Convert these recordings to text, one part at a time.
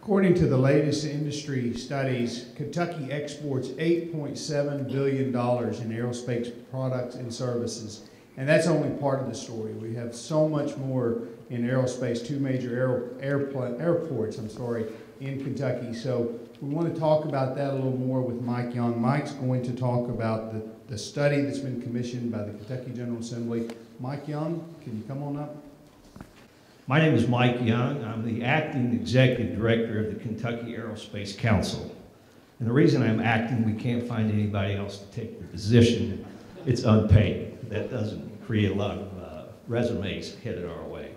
According to the latest industry studies, Kentucky exports $8.7 billion in aerospace products and services. And that's only part of the story. We have so much more in aerospace, two major airports in Kentucky. So we want to talk about that a little more with Mike Young. Mike's going to talk about the study that's been commissioned by the Kentucky General Assembly. Mike Young, can you come on up? My name is Mike Young. I'm the acting executive director of the Kentucky Aerospace Council. And the reason I'm acting, we can't find anybody else to take the position. It's unpaid. That doesn't create a lot of resumes headed our way.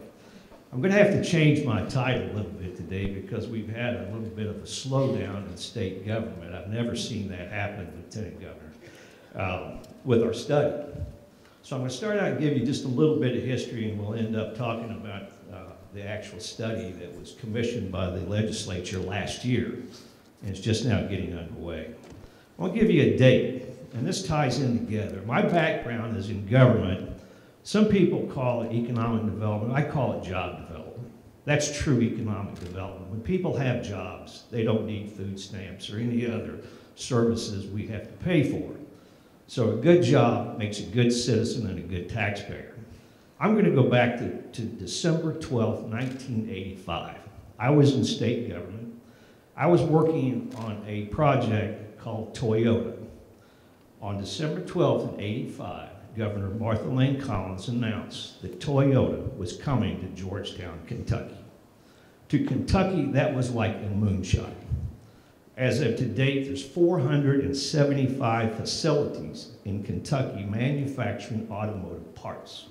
I'm going to have to change my title a little bit today because we've had a little bit of a slowdown in state government. I've never seen that happen, Lieutenant Governor, with our study. So I'm going to start out and give you just a little bit of history, and we'll end up talking about the actual study that was commissioned by the legislature last year, and it's just now getting underway. I'll give you a date, and this ties in together. My background is in government. Some people call it economic development. I call it job development. That's true economic development. When people have jobs, they don't need food stamps or any other services we have to pay for. So a good job makes a good citizen and a good taxpayer. I'm going to go back to December 12th, 1985. I was in state government. I was working on a project called Toyota. On December 12th, 1985, Governor Martha Lane Collins announced that Toyota was coming to Georgetown, Kentucky. To Kentucky, that was like a moonshot. As of to date, there's 475 facilities in Kentucky manufacturing automotive parts.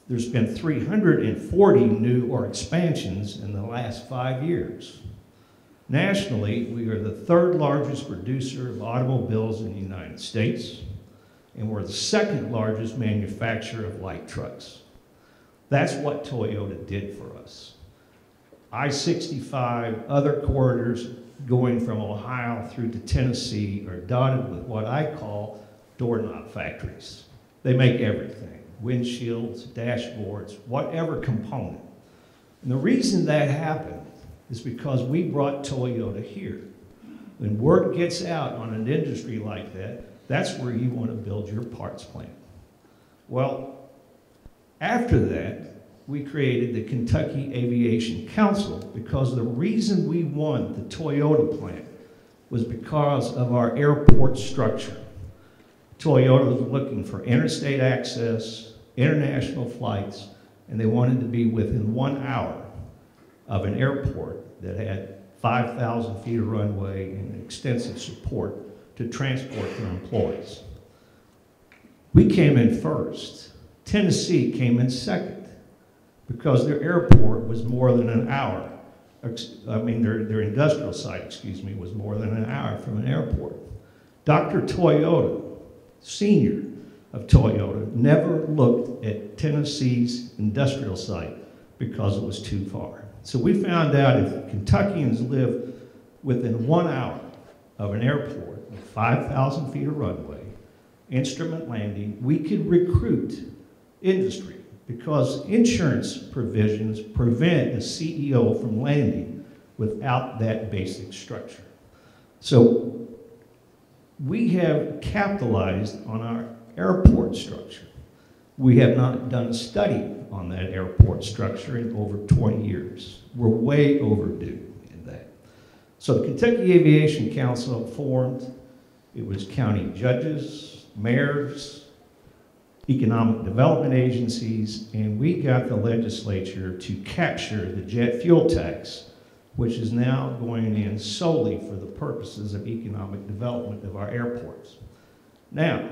There's been 340 new or expansions in the last 5 years. Nationally, we are the third largest producer of automobiles in the United States, and we're the second largest manufacturer of light trucks. That's what Toyota did for us. I-65, other corridors going from Ohio through to Tennessee are dotted with what I call doorknob factories. They make everything, windshields, dashboards, whatever component. And the reason that happened is because we brought Toyota here. When word gets out on an industry like that, that's where you want to build your parts plant. Well, after that, we created the Kentucky Aviation Council because the reason we won the Toyota plant was because of our airport structure. Toyota was looking for interstate access, international flights, and they wanted to be within 1 hour of an airport that had 5,000 feet of runway and extensive support to transport their employees. We came in first. Tennessee came in second because their airport was more than an hour. Their industrial site, was more than an hour from an airport. Dr. Toyota, Senior of Toyota, never looked at Tennessee's industrial site because it was too far. So we found out if Kentuckians live within 1 hour of an airport with 5,000 feet of runway, instrument landing, we could recruit industry because insurance provisions prevent a CEO from landing without that basic structure. So we have capitalized on our airport structure. We have not done a study on that airport structure in over 20 years. We're way overdue in that. So the Kentucky Aviation Council formed. It was county judges, mayors, economic development agencies, and we got the legislature to capture the jet fuel tax, which is now going in solely for the purposes of economic development of our airports. Now,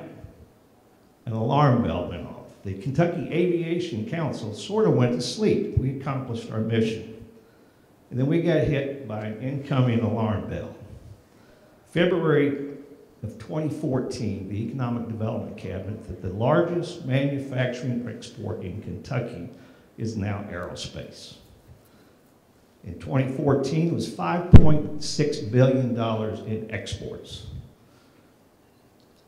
an alarm bell went off. The Kentucky Aviation Council sort of went to sleep. We accomplished our mission. And then we got hit by an incoming alarm bell. February of 2014, the Economic Development Cabinet, that the largest manufacturing export in Kentucky is now aerospace. In 2014, it was $5.6 billion in exports.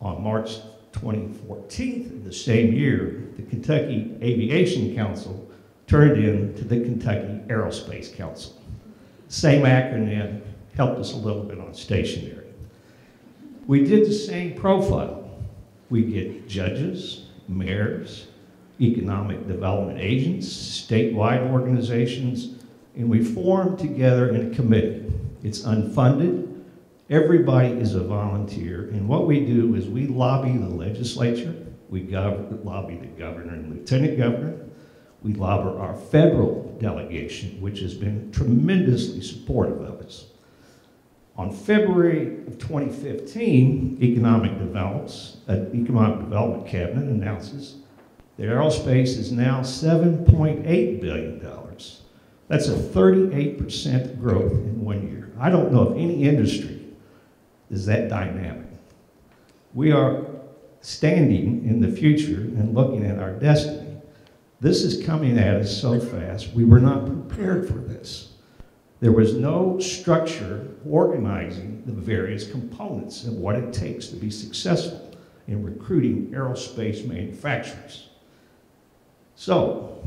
On March 2014, the same year, the Kentucky Aviation Council turned in to the Kentucky Aerospace Council. Same acronym, helped us a little bit on stationery. We did the same profile. We get judges, mayors, economic development agents, statewide organizations, and we form together in a committee. It's unfunded. Everybody is a volunteer, and what we do is we lobby the legislature, we lobby the governor and lieutenant governor, we lobby our federal delegation, which has been tremendously supportive of us. On February of 2015, Economic Development Cabinet announces that aerospace is now $7.8 billion. That's a 38% growth in 1 year. I don't know of any industry is that dynamic. We are standing in the future and looking at our destiny. This is coming at us so fast, we were not prepared for this. There was no structure organizing the various components of what it takes to be successful in recruiting aerospace manufacturers. So,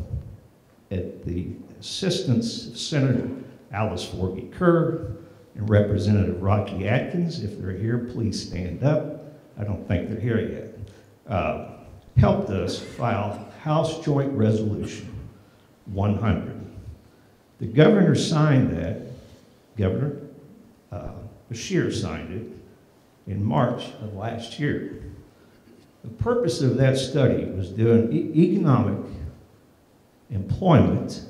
at the assistance of Senator Alice Forgey Kerr and Representative Rocky Atkins, if they're here, please stand up. I don't think they're here yet. Helped us file House Joint Resolution 100. The governor signed that, Governor Beshear signed it in March of last year. The purpose of that study was doing economic employment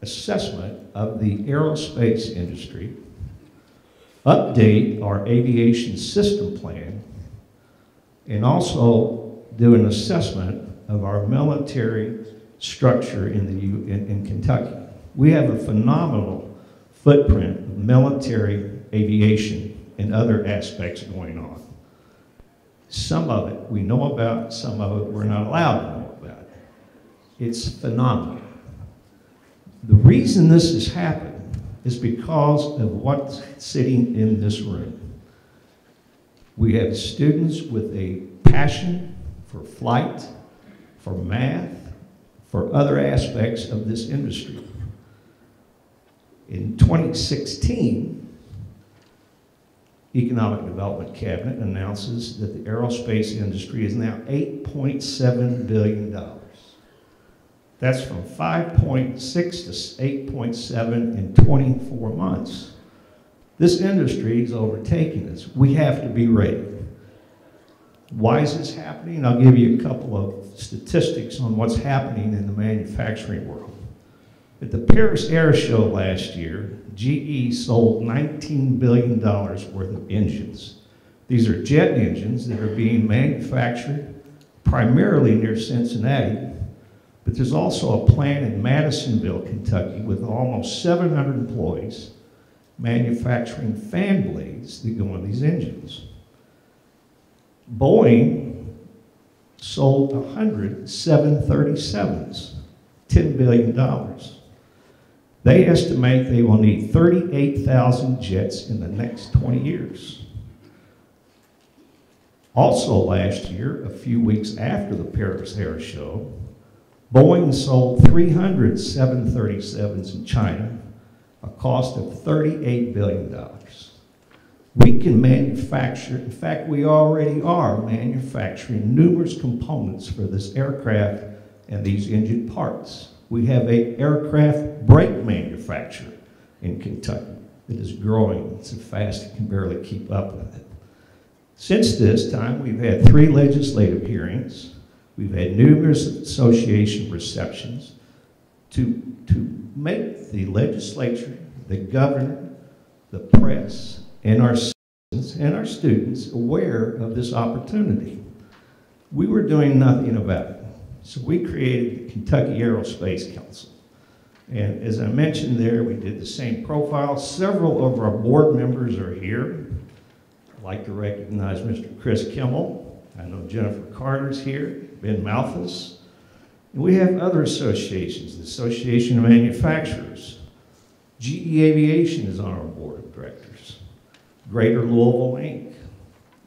assessment of the aerospace industry, update our aviation system plan, and also do an assessment of our military structure in Kentucky. We have a phenomenal footprint of military aviation and other aspects going on. Some of it we know about, some of it we're not allowed to know about. It's phenomenal. The reason this has happened is because of what's sitting in this room. We have students with a passion for flight, for math, for other aspects of this industry. In 2016, Economic Development Cabinet announces that the aerospace industry is now $8.7 billion. That's from 5.6 to 8.7 in 24 months. This industry is overtaking us. We have to be ready. Why is this happening? I'll give you a couple of statistics on what's happening in the manufacturing world. At the Paris Air Show last year, GE sold $19 billion worth of engines. These are jet engines that are being manufactured primarily near Cincinnati, but there's also a plant in Madisonville, Kentucky, with almost 700 employees manufacturing fan blades that go on these engines. Boeing sold 100 737s, $10 billion. They estimate they will need 38,000 jets in the next 20 years. Also last year, a few weeks after the Paris Air Show, Boeing sold 300 737s in China, a cost of $38 billion. We can manufacture, in fact, we already are manufacturing numerous components for this aircraft and these engine parts. We have an aircraft brake manufacturer in Kentucky that is growing so fast it can barely keep up with it. Since this time, we've had 3 legislative hearings. We've had numerous association receptions to make the legislature, the governor, the press, and our citizens and our students aware of this opportunity. We were doing nothing about it. So we created the Kentucky Aerospace Council. And as I mentioned there, we did the same profile. Several of our board members are here. I'd like to recognize Mr. Chris Kimmel. I know Jennifer Carter's here, Ben Malthus. And we have other associations, the Association of Manufacturers. GE Aviation is on our board of directors. Greater Louisville, Inc.,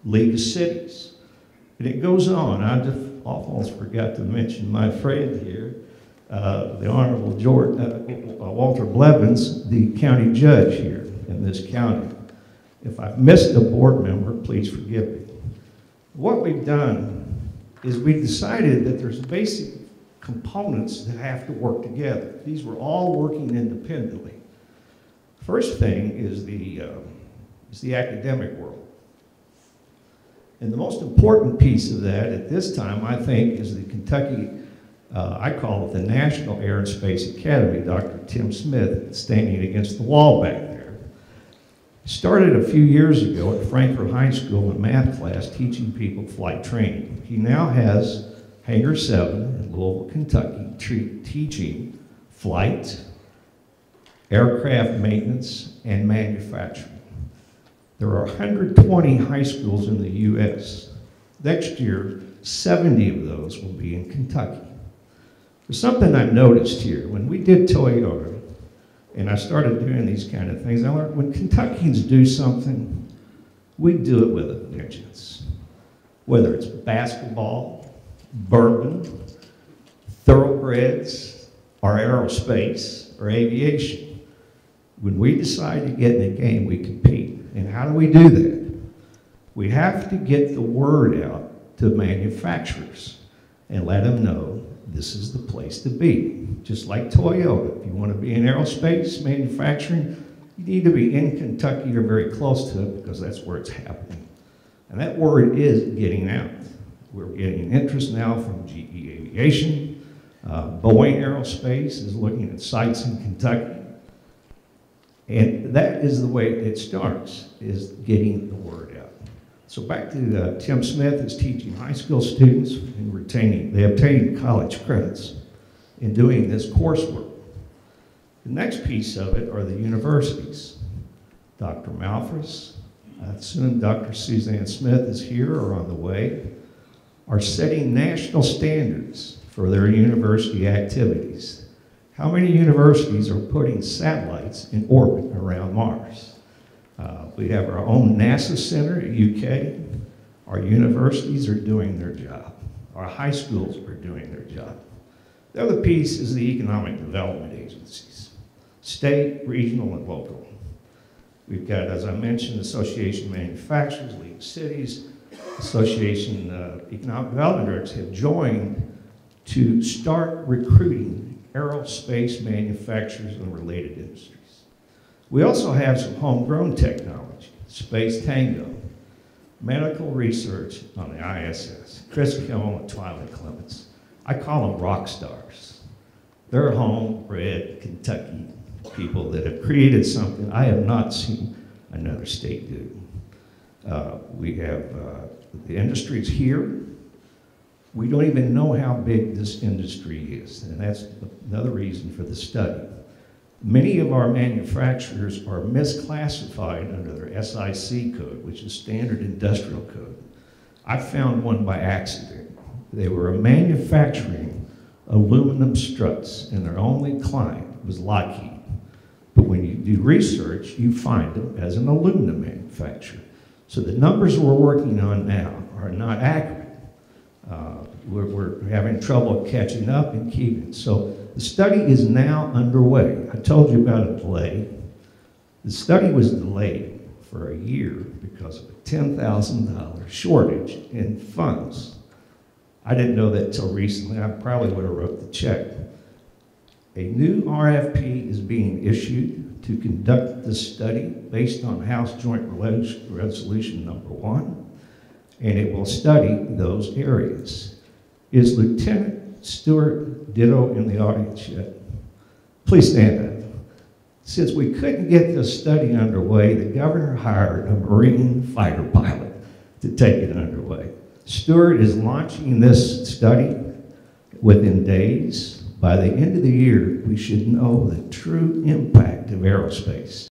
League of Cities. And it goes on. I just almost forgot to mention my friend here, the Honorable Walter Blevins, the county judge here in this county. If I've missed a board member, please forgive me. What we've done is we decided that there's basic components that have to work together. These were all working independently. First thing is the academic world. And the most important piece of that at this time, I think, is the Kentucky, I call it the National Aerospace Academy. Dr. Tim Smith standing against the wall back there. Started a few years ago at Frankfort High School in math class teaching people flight training. He now has Hangar 7 in Louisville, Kentucky, teaching flight, aircraft maintenance, and manufacturing. There are 120 high schools in the U.S. Next year, 70 of those will be in Kentucky. There's something I've noticed here. When we did Toyota, and I started doing these kind of things, I learned when Kentuckians do something, we do it with a vengeance. Whether it's basketball, bourbon, thoroughbreds, or aerospace, or aviation. When we decide to get in a game, we compete. And how do we do that? We have to get the word out to manufacturers and let them know this is the place to be. Just like Toyota. If you want to be in aerospace manufacturing, you need to be in Kentucky or very close to it because that's where it's happening. And that word is getting out. We're getting interest now from GE Aviation. Boeing Aerospace is looking at sites in Kentucky. And that is the way it starts, is getting the word out. So back to Tim Smith is teaching high school students and they obtain college credits in doing this coursework. The next piece of it are the universities. Dr. Malfris, I assume Dr. Suzanne Smith is here or on the way, are setting national standards for their university activities. How many universities are putting satellites in orbit around Mars? We have our own NASA center at UK. Our universities are doing their job. Our high schools are doing their job. The other piece is the economic development agencies, state, regional, and local. We've got, as I mentioned, Association of Manufacturers, League of Cities, Association Economic Development Directors have joined to start recruiting aerospace manufacturers and related industries. We also have some homegrown technology, Space Tango, medical research on the ISS, Chris Kimmel and Twyla Clements. I call them rock stars. They're homebred Kentucky people that have created something I have not seen another state do. We have the industries here. We don't even know how big this industry is, and that's another reason for the study. Many of our manufacturers are misclassified under their SIC code, which is Standard Industrial Code. I found one by accident. They were manufacturing aluminum struts, and their only client was Lockheed. But when you do research, you find them as an aluminum manufacturer. So the numbers we're working on now are not accurate. We're having trouble catching up and keeping. So the study is now underway. I told you about a delay. The study was delayed for a year because of a $10,000 shortage in funds. I didn't know that until recently. I probably would have wrote the check. A new RFP is being issued to conduct this study based on House Joint Resolution number 1, and it will study those areas. Is Lieutenant Stewart Ditto in the audience yet? Please stand up. Since we couldn't get this study underway, the governor hired a Marine fighter pilot to take it underway. Stewart is launching this study within days. By the end of the year, we should know the true impact of aerospace.